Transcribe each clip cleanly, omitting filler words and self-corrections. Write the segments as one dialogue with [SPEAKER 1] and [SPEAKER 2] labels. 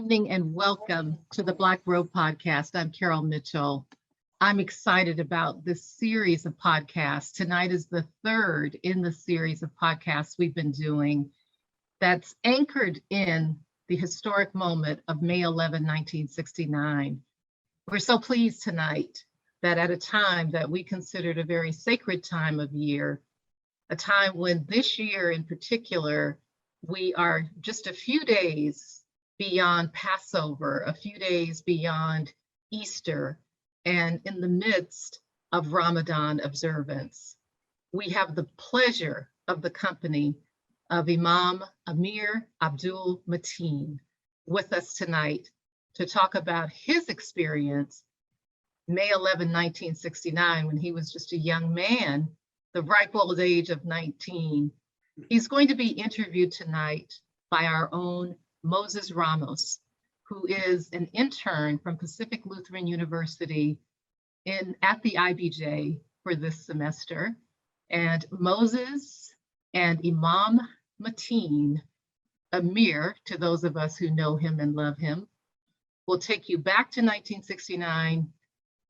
[SPEAKER 1] evening and welcome to the Black Robe podcast. I'm Carol Mitchell. I'm excited about this series of podcasts. Tonight is the third in the series of podcasts we've been doing that's anchored in the historic moment of May 11, 1969. We're so pleased tonight that at a time that we considered a very sacred time of year, a time when this year in particular, we are just a few days beyond Passover, a few days beyond Easter, and in the midst of Ramadan observance. We have the pleasure of the company of Imam Amir Abdul Matin with us tonight to talk about his experience May 11, 1969, when he was just a young man, the ripe old age of 19. He's going to be interviewed tonight by our own Moses Ramos, who is an intern from Pacific Lutheran University at the IBJ for this semester. And Moses and Imam Matin, Amir, to those of us who know him and love him, will take you back to 1969,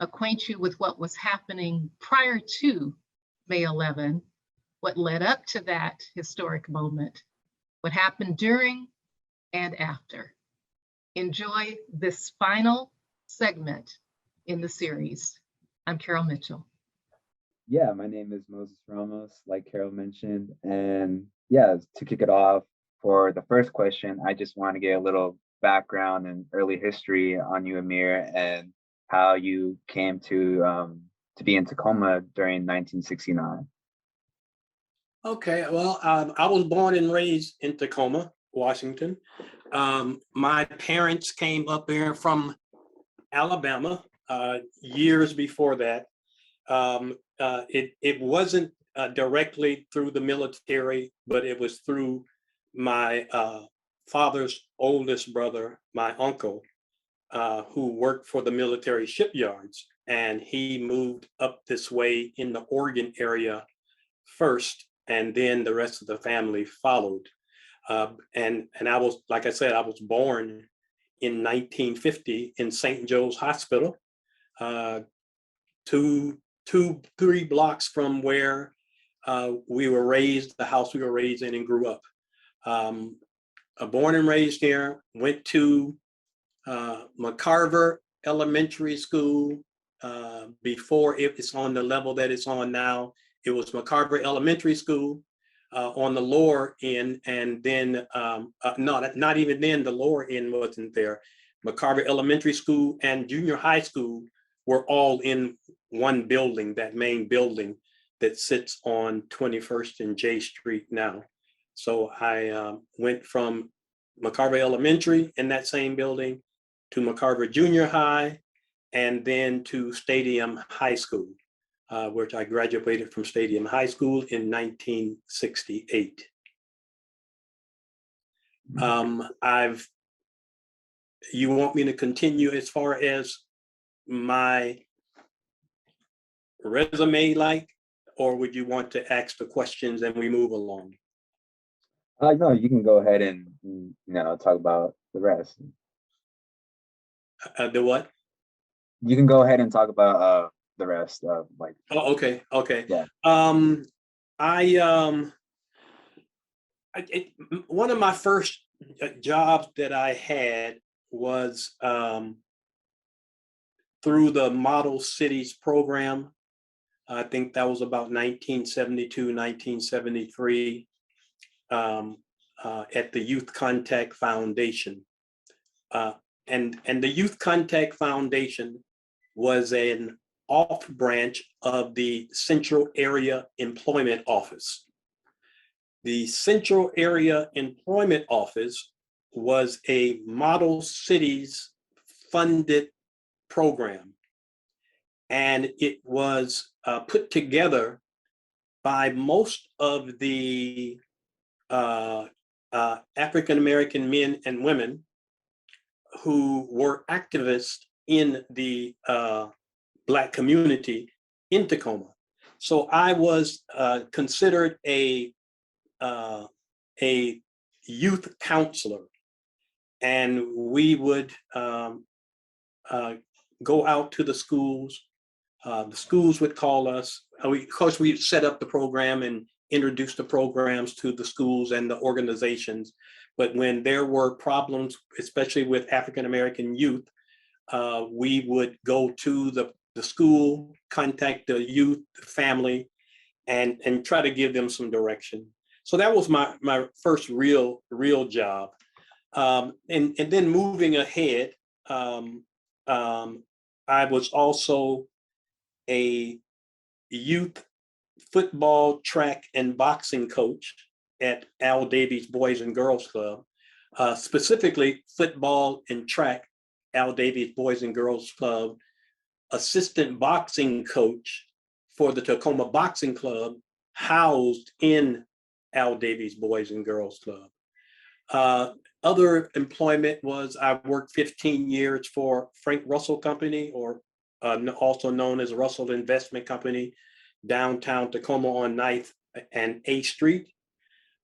[SPEAKER 1] acquaint you with what was happening prior to May 11, what led up to that historic moment, what happened during and after. Enjoy this final segment in the series. I'm Carol Mitchell.
[SPEAKER 2] Yeah, my name is Moses Ramos, like Carol mentioned. And yeah, to kick it off, for the first question, I just want to get a little background and early history on you, Amir, and how you came to be in Tacoma during 1969.
[SPEAKER 3] Okay, well, I was born and raised in Tacoma, Washington. My parents came up here from Alabama years before that. It wasn't directly through the military, but it was through my father's oldest brother, my uncle, who worked for the military shipyards. And he moved up this way in the Oregon area first, and then the rest of the family followed. And I was, like I said, I was born in 1950 in St. Joe's Hospital, 3 blocks from where we were raised, the house we were raised in and grew up. Born and raised here, went to McCarver Elementary School before it's on the level that it's on now. It was McCarver Elementary School on the lower end, and then, not even then, the lower end wasn't there. McCarver Elementary School and junior high school were all in one building, that main building that sits on 21st and J Street now. So I went from McCarver Elementary in that same building to McCarver Junior High, and then to Stadium High School, which I graduated from Stadium High School in 1968. You want me to continue as far as my resume, or would you want to ask the questions and we move along?
[SPEAKER 2] No, you can go ahead and talk about the rest.
[SPEAKER 3] The what?
[SPEAKER 2] You can go ahead and talk about the rest of
[SPEAKER 3] Oh, okay.
[SPEAKER 2] Yeah.
[SPEAKER 3] One of my first jobs that I had was through the Model Cities program. I think that was about 1972, 1973, at the Youth Contact Foundation. And the Youth Contact Foundation was an off branch of the Central Area Employment Office. The Central Area Employment Office was a Model Cities funded program, and it was put together by most of the African American men and women who were activists in the Black community in Tacoma. So I was considered a youth counselor, and we would go out to the schools. The schools would call us. Of course, we set up the program and introduce the programs to the schools and the organizations. But when there were problems, especially with African-American youth, we would go to the school, contact the youth, the family, and try to give them some direction. So that was my first real job. And then moving ahead, I was also a youth football, track, and boxing coach at Al Davies Boys and Girls Club, specifically football and track, Al Davies Boys and Girls Club, assistant boxing coach for the Tacoma Boxing Club, housed in Al Davies Boys and Girls Club. Other employment was I worked 15 years for Frank Russell Company, or also known as Russell Investment Company, downtown Tacoma on 9th and 8th Street.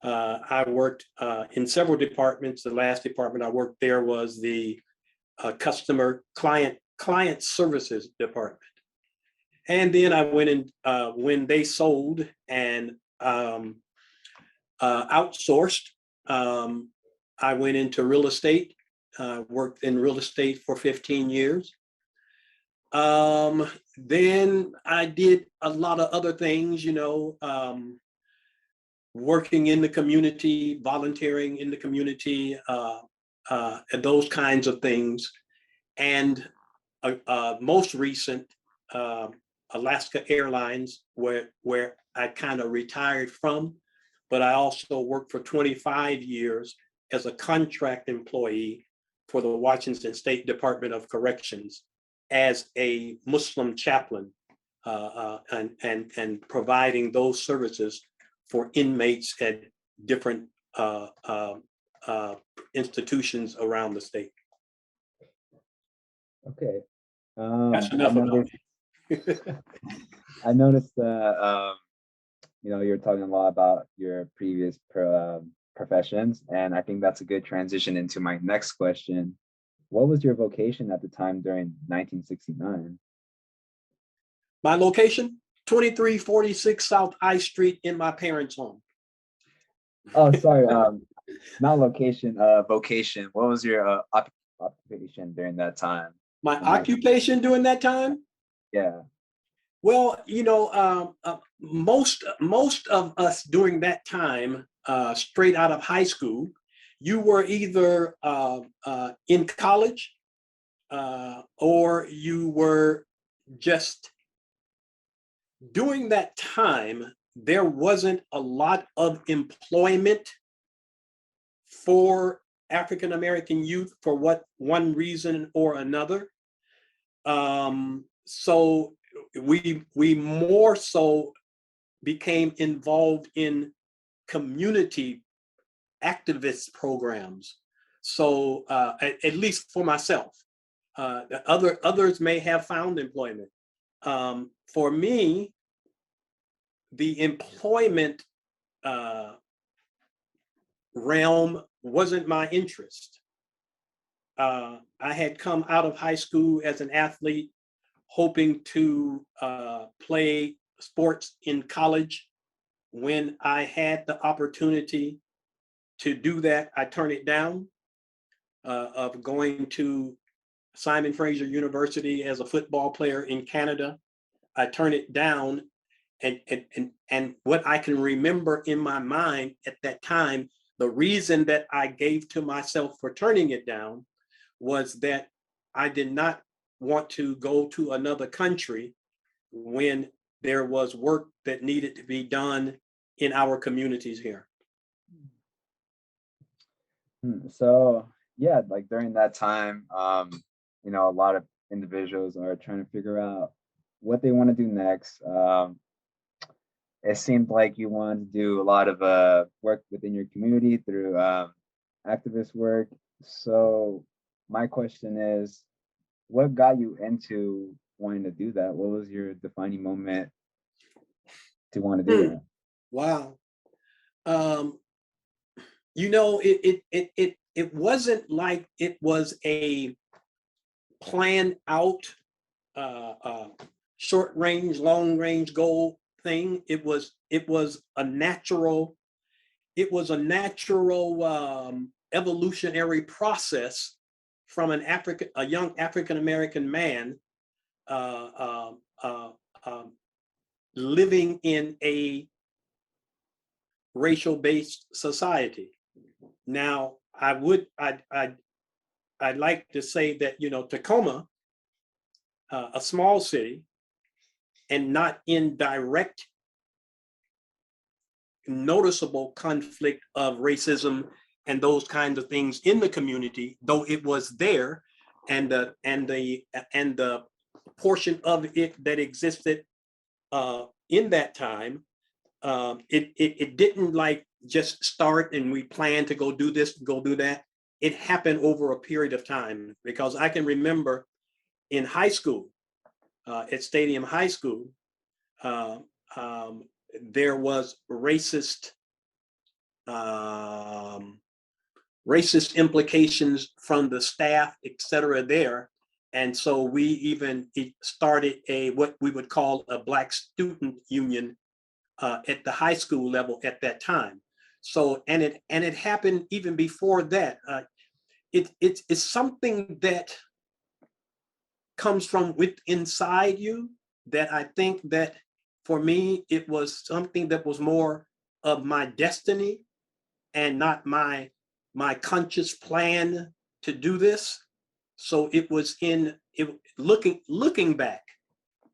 [SPEAKER 3] I worked in several departments. The last department I worked there was the customer client services department. And then I went in when they sold and outsourced. I went into real estate, worked in real estate for 15 years. Then I did a lot of other things, working in the community, volunteering in the community, and those kinds of things. And most recent, Alaska Airlines, where I kind of retired from, but I also worked for 25 years as a contract employee for the Washington State Department of Corrections as a Muslim chaplain, and providing those services for inmates at different institutions around the state.
[SPEAKER 2] Okay.
[SPEAKER 3] That's enough about me.
[SPEAKER 2] I noticed that you're talking a lot about your previous professions, and I think that's a good transition into my next question. What was your vocation at the time during 1969?
[SPEAKER 3] My location, 2346 South I Street in my parents' home.
[SPEAKER 2] Oh, sorry. Not location, vocation. What was your occupation during that time?
[SPEAKER 3] My occupation during that time?
[SPEAKER 2] Yeah.
[SPEAKER 3] Well, most of us during that time, straight out of high school, you were either in college or you were just, during that time, there wasn't a lot of employment for African American youth for one reason or another. So we more so became involved in community activist programs. So at least for myself, others may have found employment. For me, the employment realm wasn't my interest. I had come out of high school as an athlete, hoping to play sports in college. When I had the opportunity to do that, I turned it down, of going to Simon Fraser University as a football player in Canada. I turned it down, and what I can remember in my mind at that time, the reason that I gave to myself for turning it down was that I did not want to go to another country when there was work that needed to be done in our communities here.
[SPEAKER 2] So yeah, like during that time, a lot of individuals are trying to figure out what they want to do next. It seemed like you wanted to do a lot of work within your community through activist work. So my question is, what got you into wanting to do that? What was your defining moment to want to do that?
[SPEAKER 3] Wow. It it wasn't like it was a planned out short range, long range goal thing. It was a natural, evolutionary process from a young African American man uh, uh, uh, um, living in a racial based society. Now, I'd like to say that, Tacoma, a small city, and not in direct noticeable conflict of racism and those kinds of things in the community, though it was there, and the portion of it that existed in that time, it didn't like just start and we planned to go do this, go do that. It happened over a period of time, because I can remember in high school, at Stadium High School, there was racist implications from the staff, et cetera, there. And so we even started what we would call a Black Student Union at the high school level at that time. So, and it happened even before that. It's something that comes from inside you, that I think that for me, it was something that was more of my destiny and not my conscious plan to do this. So it was looking back,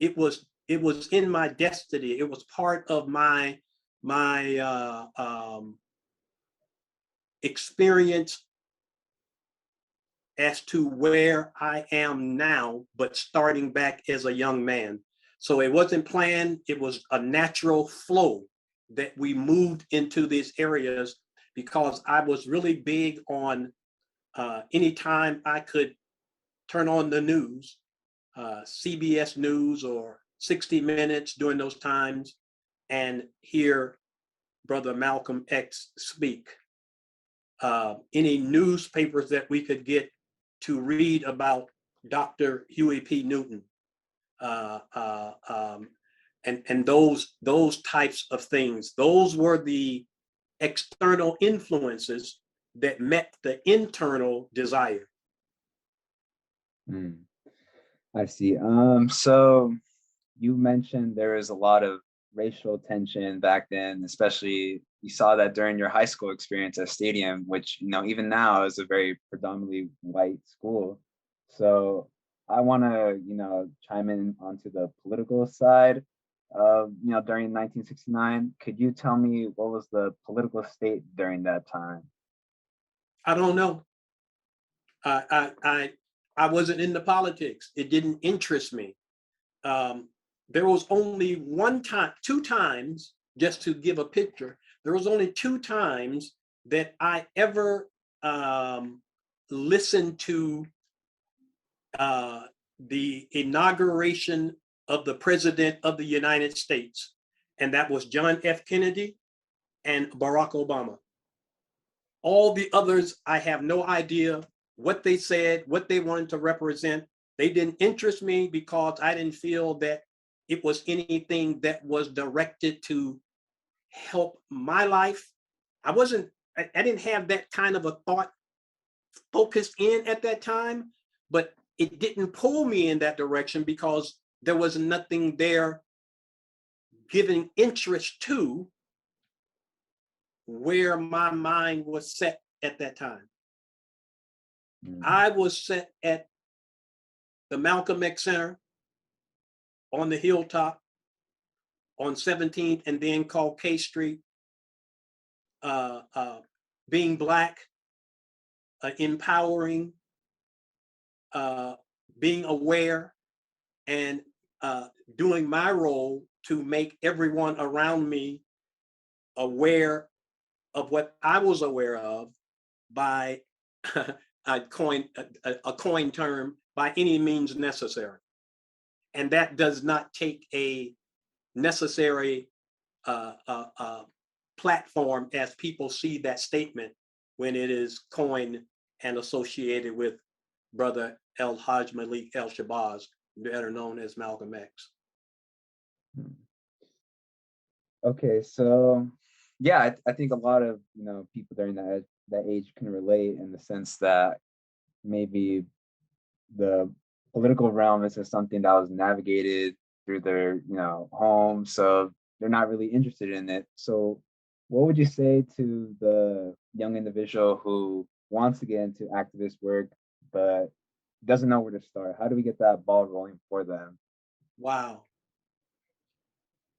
[SPEAKER 3] it was in my destiny. It was part of my experience as to where I am now, but starting back as a young man. So it wasn't planned, it was a natural flow that we moved into these areas, because I was really big on anytime I could turn on the news, CBS News or 60 Minutes during those times, and hear Brother Malcolm X speak. Any newspapers that we could get to read about Dr. Huey P. Newton, and those types of things. Those were the external influences that met the internal desire.
[SPEAKER 2] I see. So you mentioned there was a lot of racial tension back then, especially you saw that during your high school experience at Stadium, which, even now is a very predominantly white school. So I want to, chime in onto the political side. During 1969, could you tell me what was the political state during that time?
[SPEAKER 3] I don't know. I wasn't into politics. It didn't interest me. There was only two times, just to give a picture, there was only two times that I ever listened to the inauguration of the President of the United States, and that was John F. Kennedy and Barack Obama. All the others, I have no idea what they said, what they wanted to represent. They didn't interest me because I didn't feel that it was anything that was directed to help my life. I didn't have that kind of a thought focused in at that time, but it didn't pull me in that direction because there was nothing there giving interest to where my mind was set at that time. I was set at the Malcolm X Center on the Hilltop on 17th and then called K Street, being Black, empowering, being aware, and doing my role to make everyone around me aware of what I was aware of by a coin term, by any means necessary. And that does not take a necessary platform as people see that statement when it is coined and associated with Brother El Hajj Malik El Shabazz, better known as Malcolm X.
[SPEAKER 2] Okay, so yeah, I think a lot of people during that age can relate in the sense that maybe the political realm is just something that was navigated through their home, so they're not really interested in it. So what would you say to the young individual who wants to get into activist work but doesn't know where to start? How do we get that ball rolling for them?
[SPEAKER 3] Wow.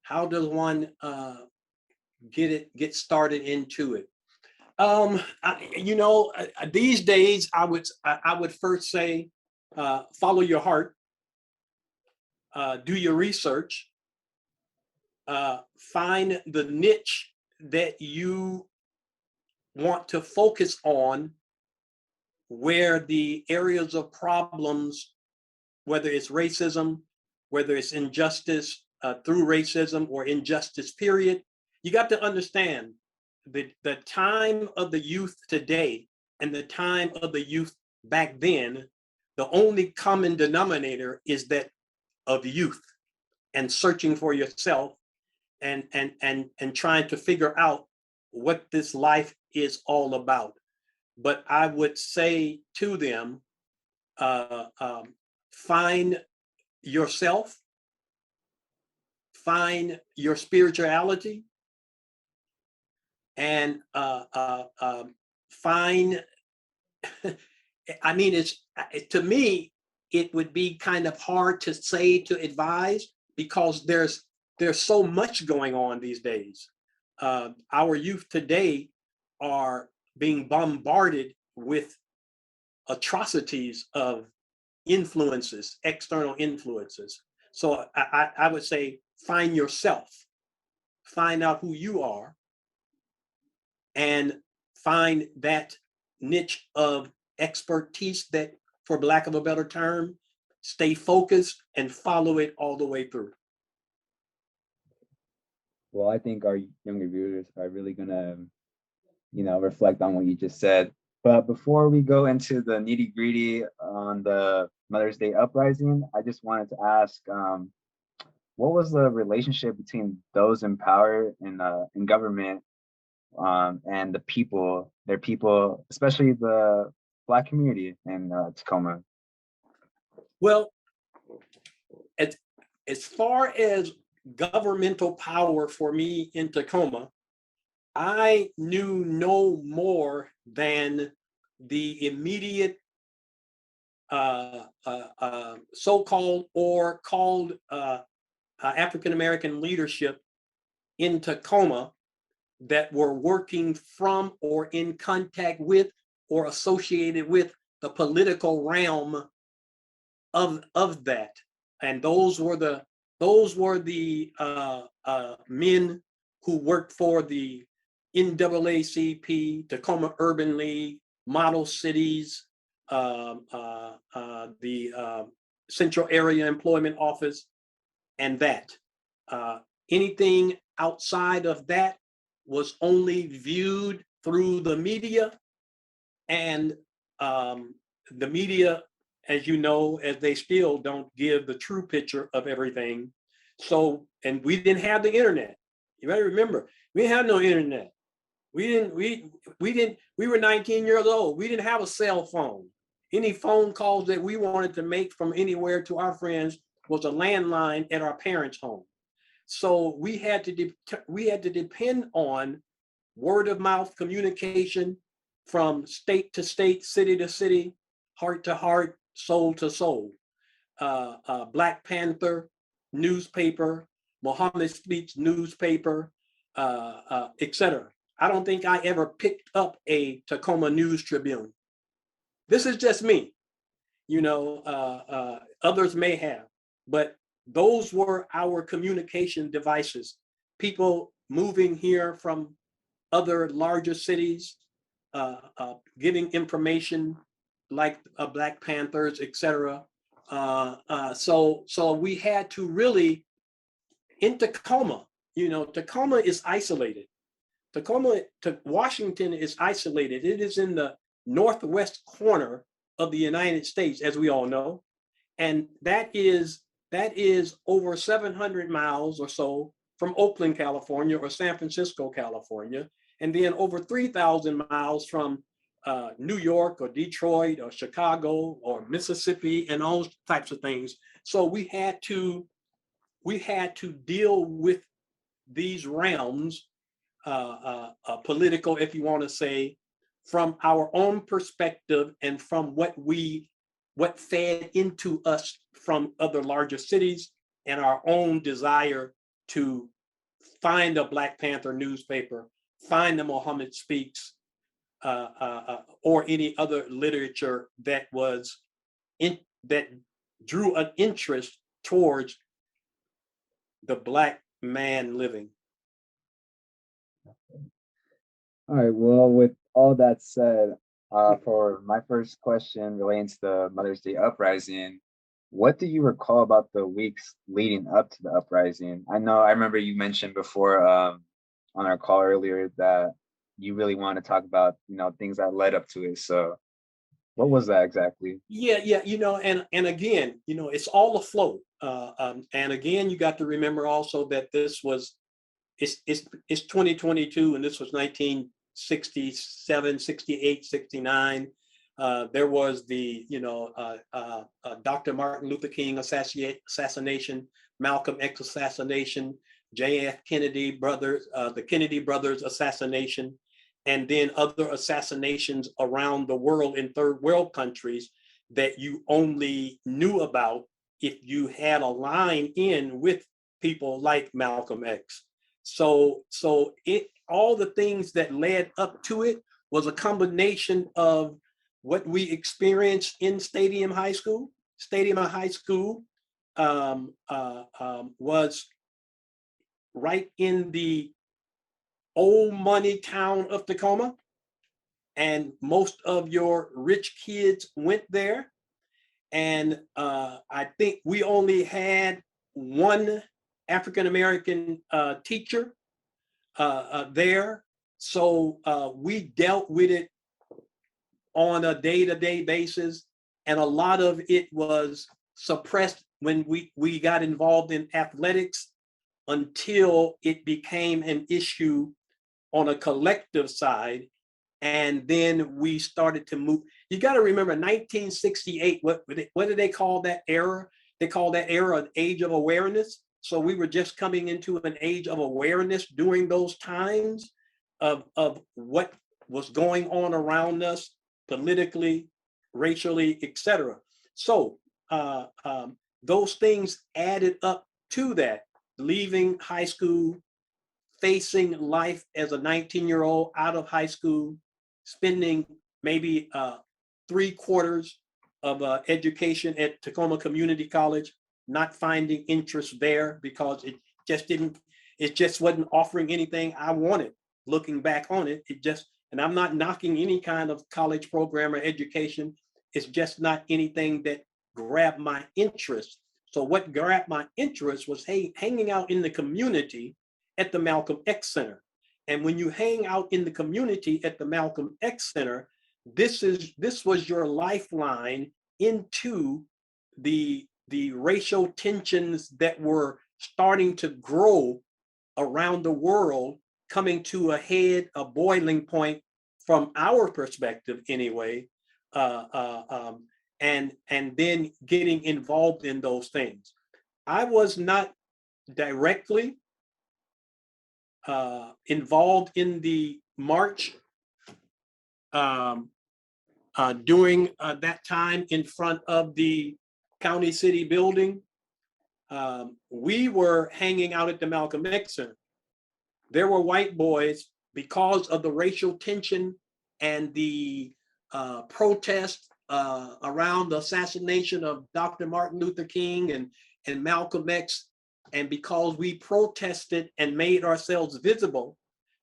[SPEAKER 3] How does one get started into it? These days I would first say, follow your heart, do your research, find the niche that you want to focus on, where the areas of problems, whether it's racism, whether it's injustice through racism or injustice, period. You got to understand the time of the youth today and the time of the youth back then, the only common denominator is that of youth and searching for yourself and trying to figure out what this life is all about. But I would say to them, find yourself, find your spirituality, and find, I mean, to me, it would be kind of hard to say, to advise, because there's so much going on these days. Our youth today are being bombarded with atrocities of influences, external influences. So I would say, find yourself, find out who you are, and find that niche of expertise that, for lack of a better term, stay focused and follow it all the way through.
[SPEAKER 2] Well, I think our younger viewers are really gonna, reflect on what you just said. But before we go into the nitty gritty on the Mother's Day uprising, I just wanted to ask, what was the relationship between those in power in government and the people, their people, especially the Black community in Tacoma?
[SPEAKER 3] Well, as far as governmental power for me in Tacoma, I knew no more than the immediate so-called or called African-American leadership in Tacoma that were working from or in contact with or associated with the political realm of that. And those were the men who worked for the NAACP, Tacoma Urban League, Model Cities, the Central Area Employment Office, and that. Anything outside of that was only viewed through the media, and the media, as you know, as they still don't give the true picture of everything. So, and we didn't have the internet. You better remember, we didn't have no internet. We were 19 years old. We didn't have a cell phone. Any phone calls that we wanted to make from anywhere to our friends was a landline at our parents' home. So we had to depend on word of mouth communication from state to state, city to city, heart to heart, soul to soul. Black Panther newspaper, Muhammad Speaks newspaper, etc. I don't think I ever picked up a Tacoma News Tribune. This is just me. Others may have, but those were our communication devices. People moving here from other larger cities, giving information like Black Panthers, etc. So we had to really, in Tacoma, Tacoma is isolated. Tacoma to Washington is isolated. It is in the northwest corner of the United States, as we all know. And that is over 700 miles or so from Oakland, California, or San Francisco, California, and then over 3,000 miles from New York or Detroit or Chicago or Mississippi and all types of things. So we had to deal with these realms, political, if you want to say, from our own perspective and from what fed into us from other larger cities and our own desire to find a Black Panther newspaper, find the Muhammad Speaks, or any other literature that that drew an interest towards the Black man living.
[SPEAKER 2] All right, well, with all that said, for my first question relating to the Mother's Day uprising, what do you recall about the weeks leading up to the uprising? I remember you mentioned before on our call earlier that you really want to talk about, things that led up to it. So what was that exactly?
[SPEAKER 3] Yeah, and again, it's all afloat. And again, you got to remember also that it's 2022 and this was 1967, 68, 69. There was the, Dr. Martin Luther King assassination, Malcolm X assassination, JF Kennedy brothers, the Kennedy brothers assassination, and then other assassinations around the world in third world countries that you only knew about if you had a line in with people like Malcolm X. So all the things that led up to it was a combination of what we experienced in Stadium High School. Stadium High School was right in the old money town of Tacoma, and most of your rich kids went there. And I think we only had one African-American teacher there. So we dealt with it on a day-to-day basis. And a lot of it was suppressed when we got involved in athletics until it became an issue on a collective side. And then we started to move. You got to remember 1968, what do they call that era? They call that era an age of awareness. So we were just coming into an age of awareness during those times of what was going on around us politically, racially, etc. So those things added up to that, leaving high school, facing life as a 19-year-old out of high school, spending maybe 3/4 of education at Tacoma Community College, not finding interest there because it just wasn't offering anything I wanted. Looking back on it, and I'm not knocking any kind of college program or education. It's just not anything that grabbed my interest. So what grabbed my interest was hanging out in the community at the Malcolm X Center. And when you hang out in the community at the Malcolm X Center, this was your lifeline into the racial tensions that were starting to grow around the world, coming to a head, a boiling point from our perspective anyway, and then getting involved in those things. I was not directly involved in the march during that time in front of the county city building. We were hanging out at the Malcolm X Center. There were white boys, because of the racial tension and the protest around the assassination of Dr. Martin Luther King and Malcolm X. And because we protested and made ourselves visible,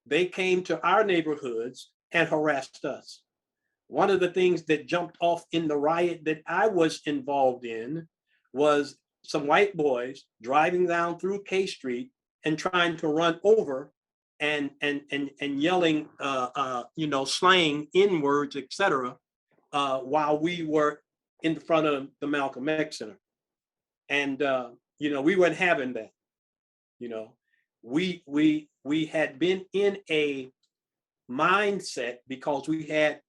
[SPEAKER 3] they came to our neighborhoods and harassed us. One of the things that jumped off in the riot that I was involved in was some white boys driving down through K Street and trying to run over and yelling, slang N words, etc., while we were in front of the Malcolm X Center. And, we weren't having that. We had been in a mindset because we had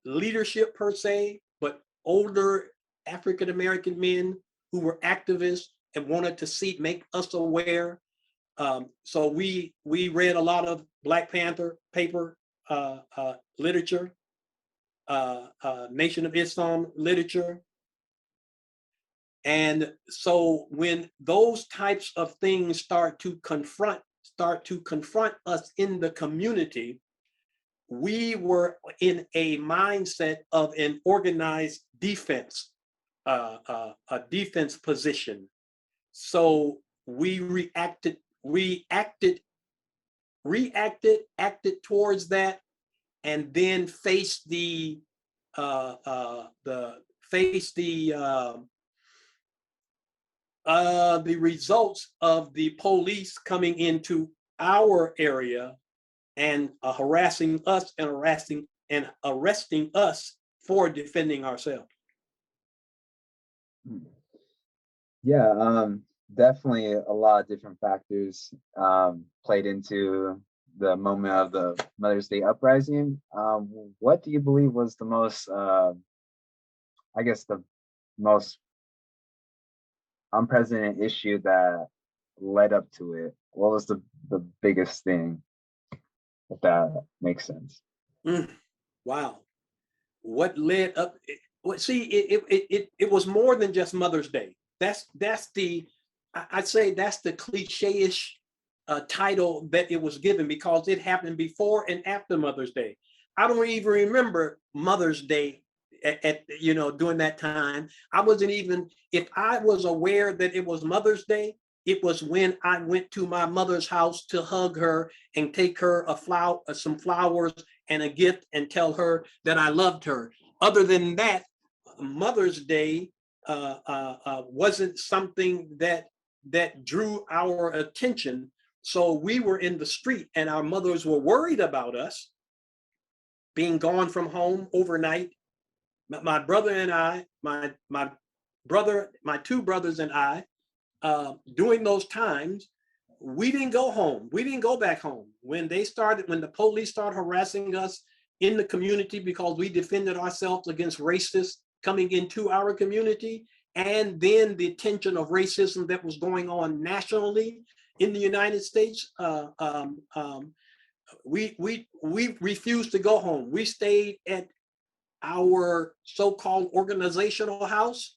[SPEAKER 3] leadership per se, but older African-American men who were activists and wanted to make us aware. So we read a lot of Black Panther paper literature, Nation of Islam literature. And so when those types of things start to confront us in the community, we were in a mindset of an organized defense, a defense position. So we acted towards that, and then faced the results of the police coming into our area and harassing us and arresting us for defending ourselves.
[SPEAKER 2] Yeah, definitely a lot of different factors played into the moment of the Mother's Day uprising. What do you believe was the most, the most unprecedented issue that led up to it? What was the biggest thing, if that makes sense?
[SPEAKER 3] Wow. What led up? It was more than just Mother's Day. I'd say that's the cliche-ish title that it was given, because it happened before and after Mother's Day. I don't even remember Mother's Day at during that time. I wasn't even, if I was aware that it was Mother's Day, it was when I went to my mother's house to hug her and take her some flowers and a gift and tell her that I loved her. Other than that, Mother's Day wasn't something that drew our attention. So we were in the street, and our mothers were worried about us being gone from home overnight. My brother and I, my two brothers and I, during those times, we didn't go home. We didn't go back home. When the police started harassing us in the community because we defended ourselves against racists coming into our community, and then the attention of racism that was going on nationally in the United States, we refused to go home. We stayed at our so-called organizational house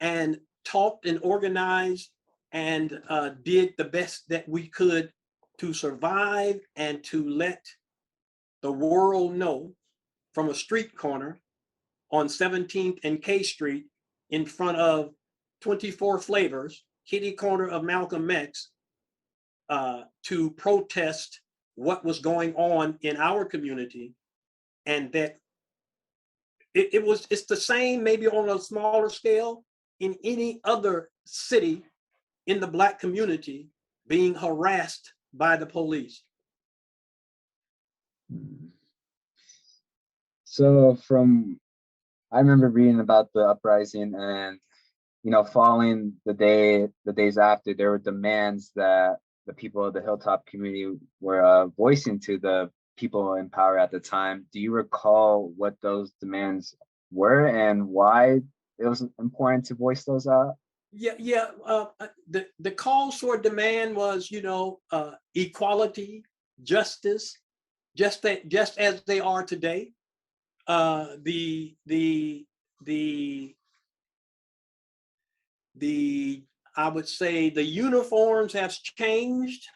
[SPEAKER 3] and talked and organized and did the best that we could to survive and to let the world know from a street corner on 17th and K Street in front of 24 Flavors, kitty corner of Malcolm X, to protest what was going on in our community. And that it's the same, maybe on a smaller scale, in any other city in the Black community being harassed by the police.
[SPEAKER 2] So I remember reading about the uprising, and following the days after, there were demands that the people of the Hilltop community were voicing to the people in power at the time. Do you recall what those demands were and why it was important to voice those out?
[SPEAKER 3] Yeah. The calls for demand was, equality, justice, just as they are today. I would say the uniforms have changed,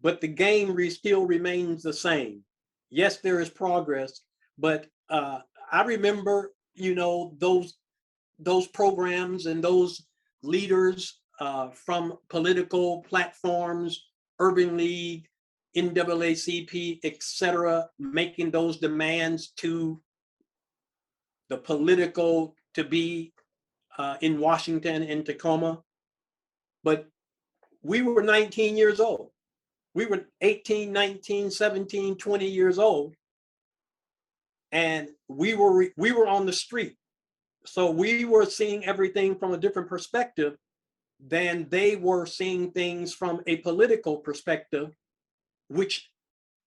[SPEAKER 3] but the game still remains the same. Yes, there is progress, but I remember, those programs and those leaders from political platforms, Urban League, NAACP, etc., making those demands to the political to be in Washington and Tacoma. But we were 19 years old. We were 18, 19, 17, 20 years old. And we were on the street. So we were seeing everything from a different perspective than they were seeing things from a political perspective, which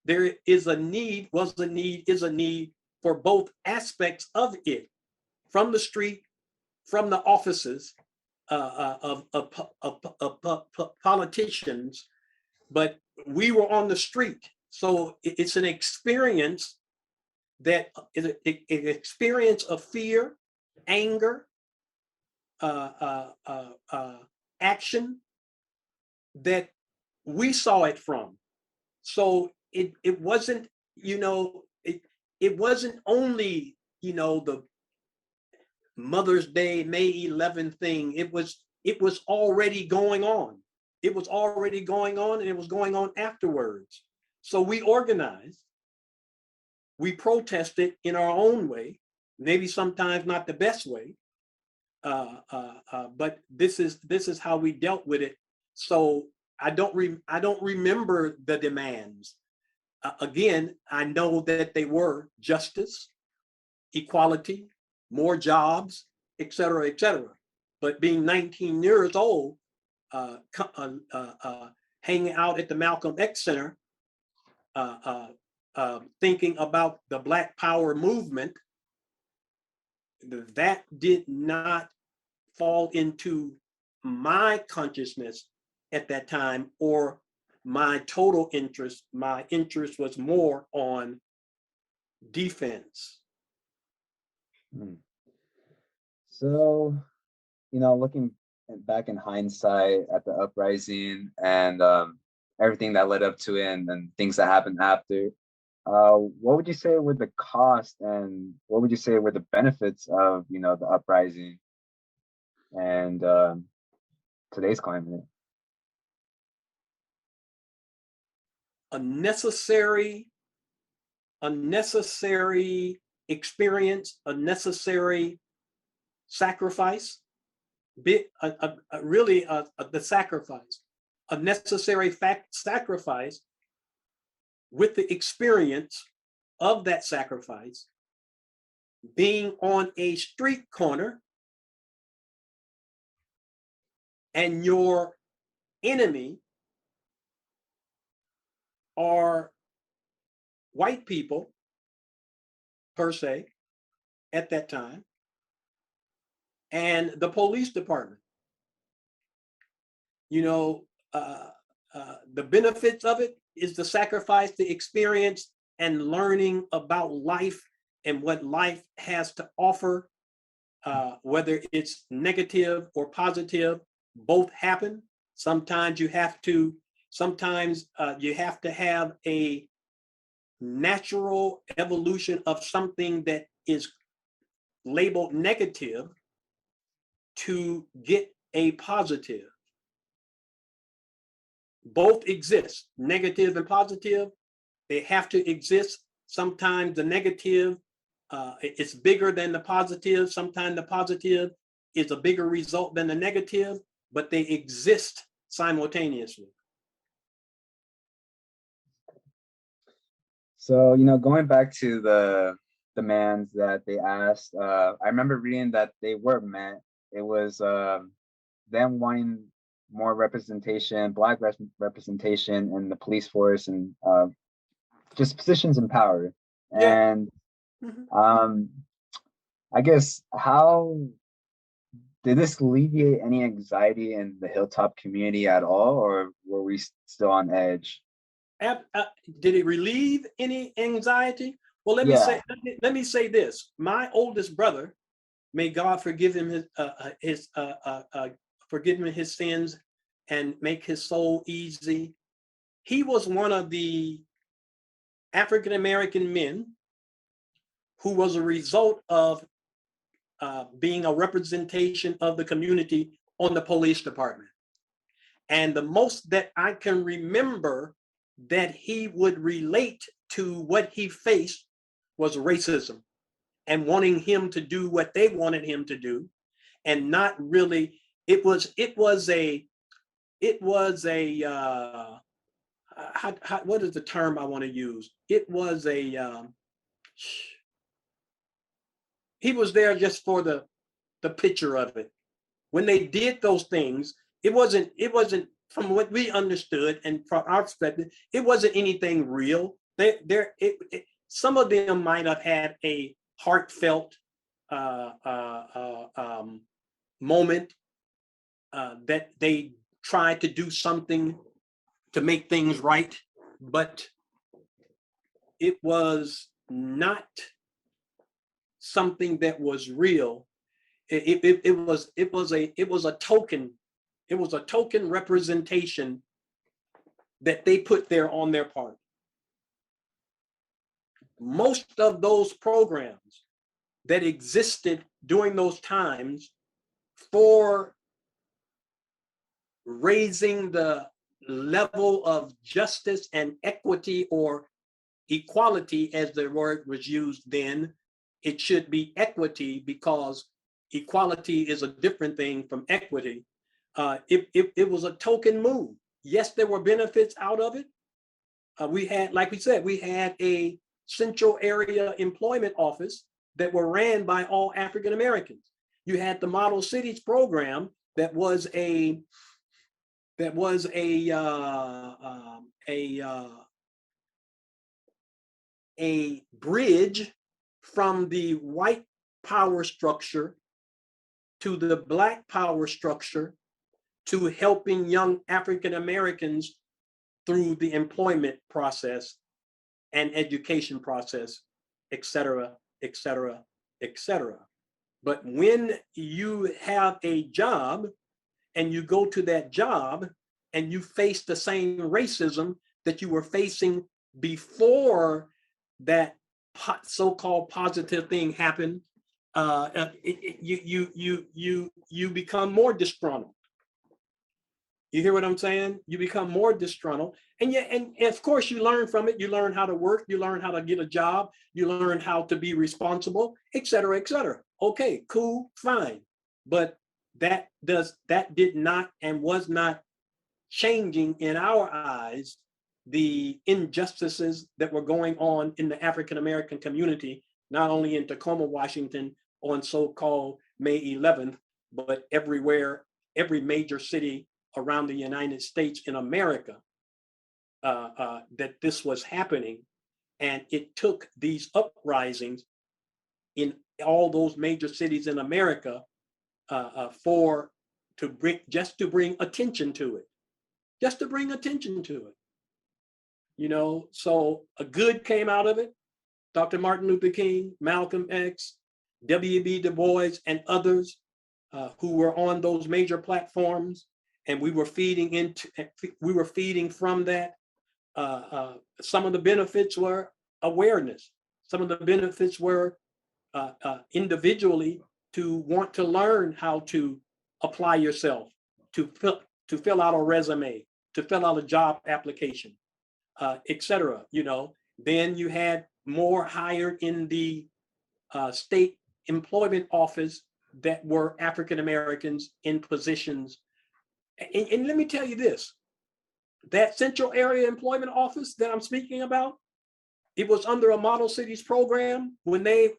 [SPEAKER 3] there is a need, is a need for both aspects of it, from the street, from the offices of politicians, but we were on the street. So it's an experience that is an experience of fear, anger, action that we saw it from. So it wasn't, it wasn't only, the Mother's Day, May 11th thing. It was already going on. It was already going on, and it was going on afterwards. So we organized, we protested in our own way, maybe sometimes not the best way, but this is how we dealt with it. So I don't remember the demands. Again, I know that they were justice, equality, more jobs, et cetera, et cetera. But being 19 years old, hanging out at the Malcolm X Center, thinking about the Black Power movement, that did not fall into my consciousness at that time, or my total interest. My interest was more on defense.
[SPEAKER 2] So, looking back in hindsight at the uprising and everything that led up to it, and things that happened after, what would you say were the costs, and what would you say were the benefits of, the uprising and today's climate?
[SPEAKER 3] A necessary experience, a necessary sacrifice, really the sacrifice, a necessary sacrifice, with the experience of that sacrifice, being on a street corner and your enemy are white people, per se, at that time, and the police department. The benefits of it is the sacrifice, the experience, and learning about life and what life has to offer, whether it's negative or positive. Both happen. Sometimes you have to have a natural evolution of something that is labeled negative to get a positive. Both exist, negative and positive. They have to exist. Sometimes the negative it's bigger than the positive. Sometimes the positive is a bigger result than the negative, but they exist simultaneously.
[SPEAKER 2] So, going back to the demands that they asked, I remember reading that they were met. It was them wanting more representation, Black representation in the police force, and just positions in power.
[SPEAKER 3] Yeah.
[SPEAKER 2] And I guess, how did this alleviate any anxiety in the Hilltop community at all, or were we still on edge?
[SPEAKER 3] Did it relieve any anxiety? Well, let me say this. My oldest brother, may God forgive him forgive him his sins and make his soul easy. He was one of the African American men who was a result of being a representation of the community on the police department. And the most that I can remember that he would relate to what he faced was racism, and wanting him to do what they wanted him to do, and not really. It was a what is the term I want to use? It was he was there just for the picture of it. When they did those things, it wasn't from what we understood and from our perspective, it wasn't anything real. Some of them might have had a heartfelt moment that they tried to do something to make things right, but it was not something that was real. It was a token. It was a token representation that they put there on their part. Most of those programs that existed during those times for raising the level of justice and equity, or equality as the word was used then, it should be equity because equality is a different thing from equity. It was a token move. Yes, there were benefits out of it. We had, like we said, we had a central area employment office that were ran by all African Americans. You had the Model Cities program that was a bridge from the white power structure to the Black power structure to helping young African Americans through the employment process and education process, et cetera, et cetera, et cetera. But when you have a job and you go to that job and you face the same racism that you were facing before that so-called positive thing happened, you become more disgruntled. You hear what I'm saying? You become more disgruntled. And of course you learn from it. You learn how to work, you learn how to get a job, you learn how to be responsible, et cetera, et cetera. Okay, cool, fine. But that did not and was not changing in our eyes the injustices that were going on in the African American community, not only in Tacoma, Washington on so-called May 11th, but everywhere, every major city around the United States in America, that this was happening. And it took these uprisings in all those major cities in America to bring attention to it, just to bring attention to it. You know, so a good came out of it. Dr. Martin Luther King, Malcolm X, W.B. Du Bois, and others who were on those major platforms, and we were feeding from that. Some of the benefits were awareness. Some of the benefits were individually to want to learn how to apply yourself, to fill out a resume, to fill out a job application, et cetera. You know, then you had more hired in the state employment office that were African Americans in positions. And let me tell you this, that central area employment office that I'm speaking about, it was under a Model Cities program. When that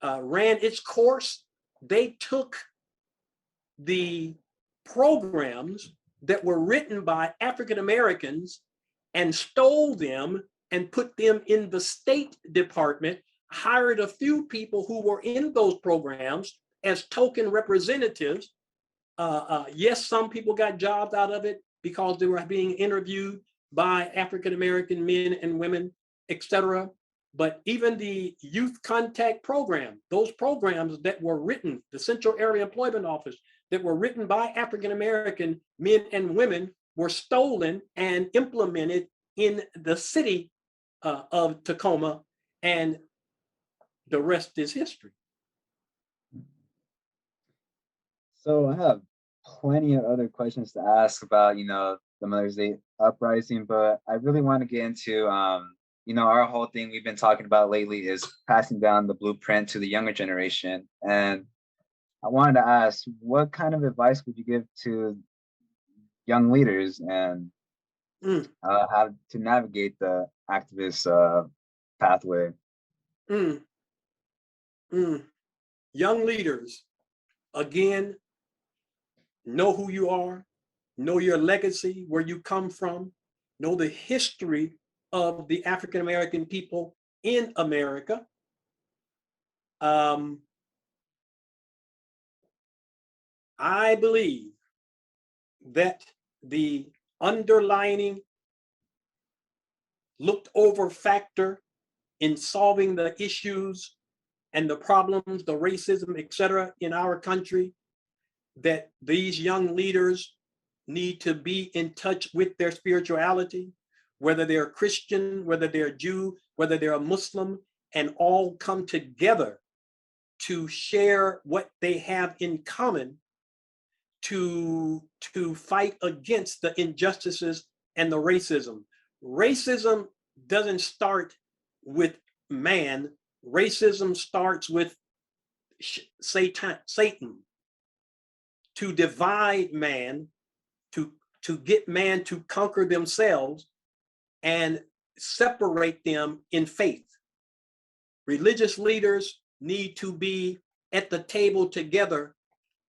[SPEAKER 3] ran its course, they took the programs that were written by African Americans and stole them and put them in the State Department, hired a few people who were in those programs as token representatives. Yes, some people got jobs out of it because they were being interviewed by African American men and women, et cetera. But even the youth contact program, those programs that were written, the Central Area Employment Office, that were written by African American men and women, were stolen and implemented in the city of Tacoma, and the rest is history.
[SPEAKER 2] So I have plenty of other questions to ask about, you know, the Mother's Day uprising, but I really want to get into, you know, our whole thing we've been talking about lately is passing down the blueprint to the younger generation. And I wanted to ask, what kind of advice would you give to young leaders and
[SPEAKER 3] Mm,
[SPEAKER 2] how to navigate the activist pathway.
[SPEAKER 3] mm, mm. Young leaders, again, know who you are, know your legacy, where you come from, know the history of the African American people in America. I believe that the underlining looked over factor in solving the issues and the problems, the racism, et cetera, in our country, that these young leaders need to be in touch with their spirituality, whether they're Christian, whether they're Jew, whether they're a Muslim, and all come together to share what they have in common to fight against the injustices and the racism. Racism doesn't start with man. Racism starts with Satan to divide man, to get man to conquer themselves and separate them in faith. Religious leaders need to be at the table together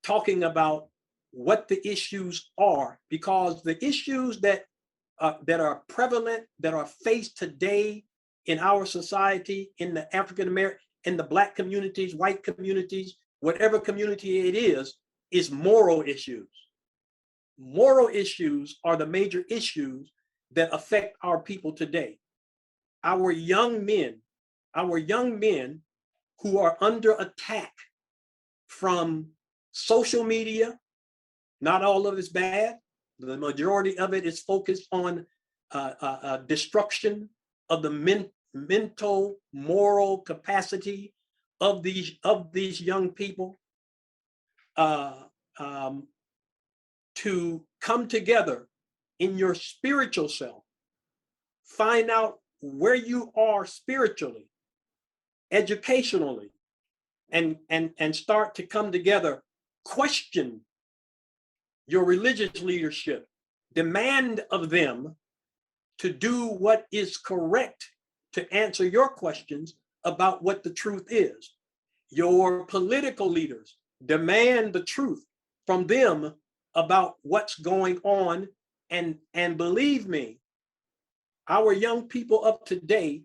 [SPEAKER 3] talking about what the issues are, because the issues that are prevalent, that are faced today in our society, in the African American, in the Black communities, white communities, whatever community it is moral issues. Moral issues are the major issues that affect our people today. Our young men who are under attack from social media. Not all of it's bad. The majority of it is focused on destruction of the mental, moral capacity of these young people to come together in your spiritual self, find out where you are spiritually, educationally, and start to come together, question your religious leadership, demand of them to do what is correct to answer your questions about what the truth is. Your political leaders, demand the truth from them about what's going on. And believe me, our young people of today,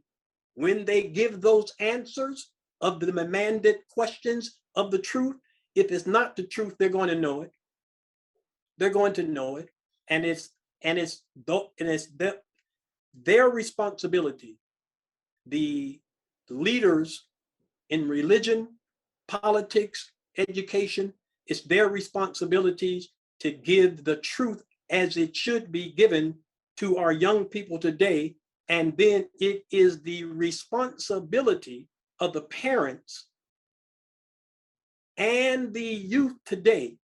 [SPEAKER 3] when they give those answers of the demanded questions of the truth, if it's not the truth, they're going to know it. They're going to know it, and it's their responsibility. The leaders in religion, politics, education, it's their responsibilities to give the truth as it should be given to our young people today. And then it is the responsibility of the parents and the youth today.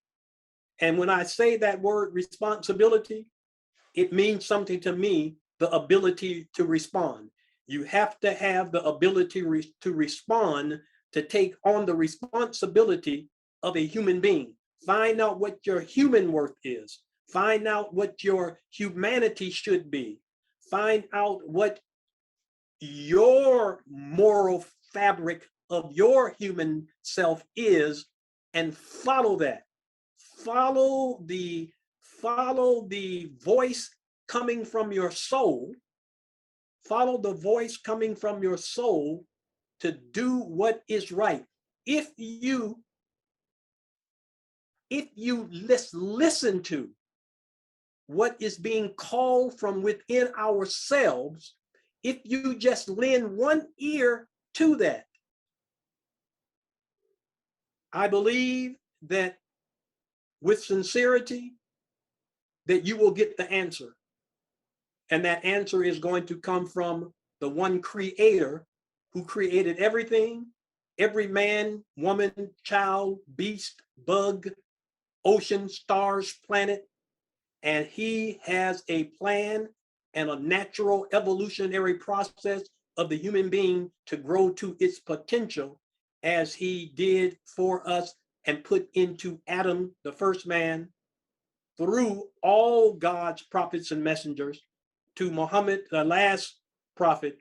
[SPEAKER 3] And when I say that word responsibility, it means something to me, the ability to respond. You have to have the ability to respond, to take on the responsibility of a human being. Find out what your human worth is. Find out what your humanity should be. Find out what your moral fabric of your human self is, and follow that. Follow the voice coming from your soul. Follow the voice coming from your soul to do what is right. If you listen to what is being called from within ourselves, if you just lend one ear to that, I believe that with sincerity, that you will get the answer. And that answer is going to come from the one creator who created everything, every man, woman, child, beast, bug, ocean, stars, planet. And he has a plan and a natural evolutionary process of the human being to grow to its potential, as he did for us and put into Adam, the first man, through all God's prophets and messengers to Muhammad, the last prophet,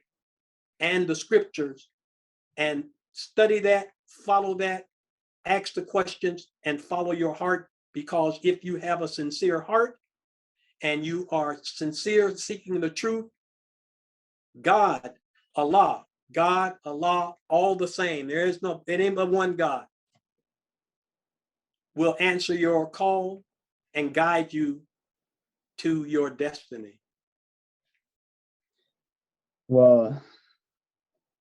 [SPEAKER 3] and the scriptures, and study that, follow that, ask the questions, and follow your heart. Because if you have a sincere heart and you are sincere seeking the truth, God, Allah, all the same. It ain't but one God, will answer your call and guide you to your destiny.
[SPEAKER 2] Well,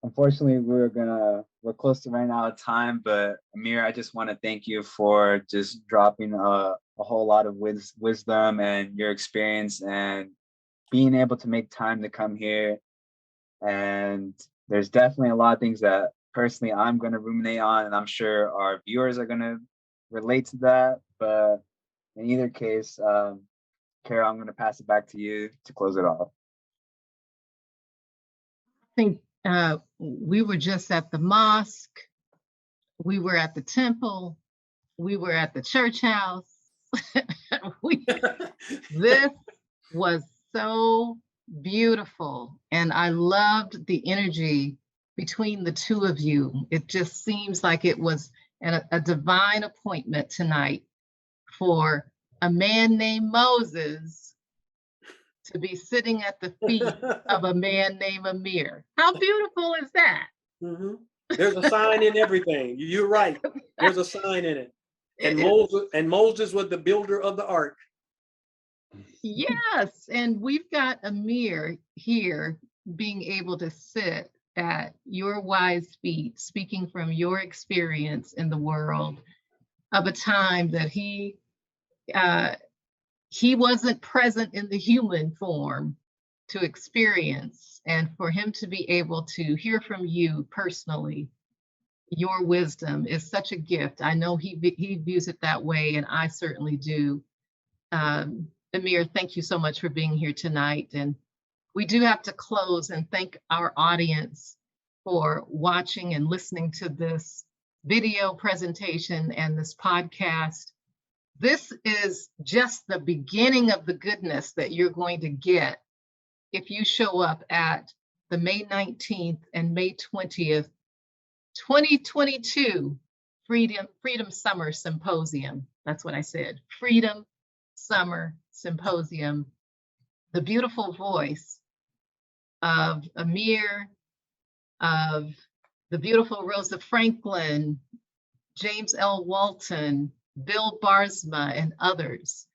[SPEAKER 2] unfortunately, we're close to running out of time, but Amir, I just want to thank you for just dropping a whole lot of wisdom and your experience and being able to make time to come here. And there's definitely a lot of things that personally I'm going to ruminate on, and I'm sure our viewers are going to relate to that. But in either case, Carol, I'm going to pass it back to you to close it off.
[SPEAKER 1] I think we were just at the mosque, we were at the temple, we were at the church house. This was so beautiful, and I loved the energy between the two of you. It just seems like it was a divine appointment tonight for a man named Moses to be sitting at the feet of a man named Amir. How beautiful is that?
[SPEAKER 3] Mm-hmm. There's a sign in everything. You're right. There's a sign in it. And Moses was the builder of the ark.
[SPEAKER 1] Yes, and we've got Amir here being able to sit at your wise feet, speaking from your experience in the world of a time that he wasn't present in the human form to experience, and for him to be able to hear from you personally, your wisdom is such a gift. I know he views it that way, and I certainly do. Amir, thank you so much for being here tonight. And we do have to close and thank our audience for watching and listening to this video presentation and this podcast. This is just the beginning of the goodness that you're going to get if you show up at the May 19th and May 20th, 2022 Freedom Summer Symposium. That's what I said, Freedom Summer Symposium. The beautiful voice of Amir, of the beautiful Rosa Franklin, James L. Walton, Bill Barsma, and others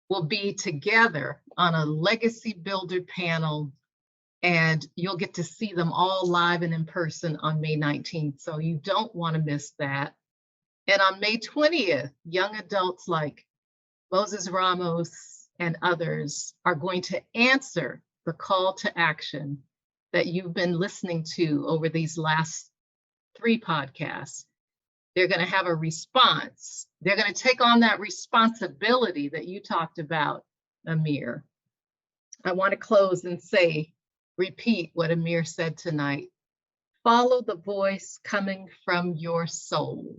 [SPEAKER 1] will be together on a legacy builder panel, and you'll get to see them all live and in person on May 19th. So you don't want to miss that. And on May 20th, young adults like Moses Ramos and others are going to answer the call to action that you've been listening to over these last 3 podcasts. They're going to have a response. They're going to take on that responsibility that you talked about, Amir. I want to close and repeat what Amir said tonight. Follow the voice coming from your soul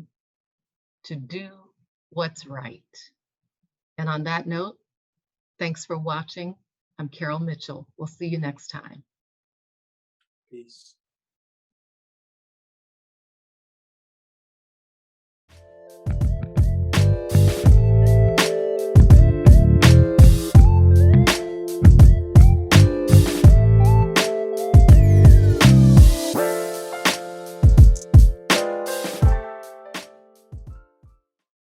[SPEAKER 1] to do what's right. And on that note, thanks for watching. I'm Carol Mitchell. We'll see you next time.
[SPEAKER 3] Peace.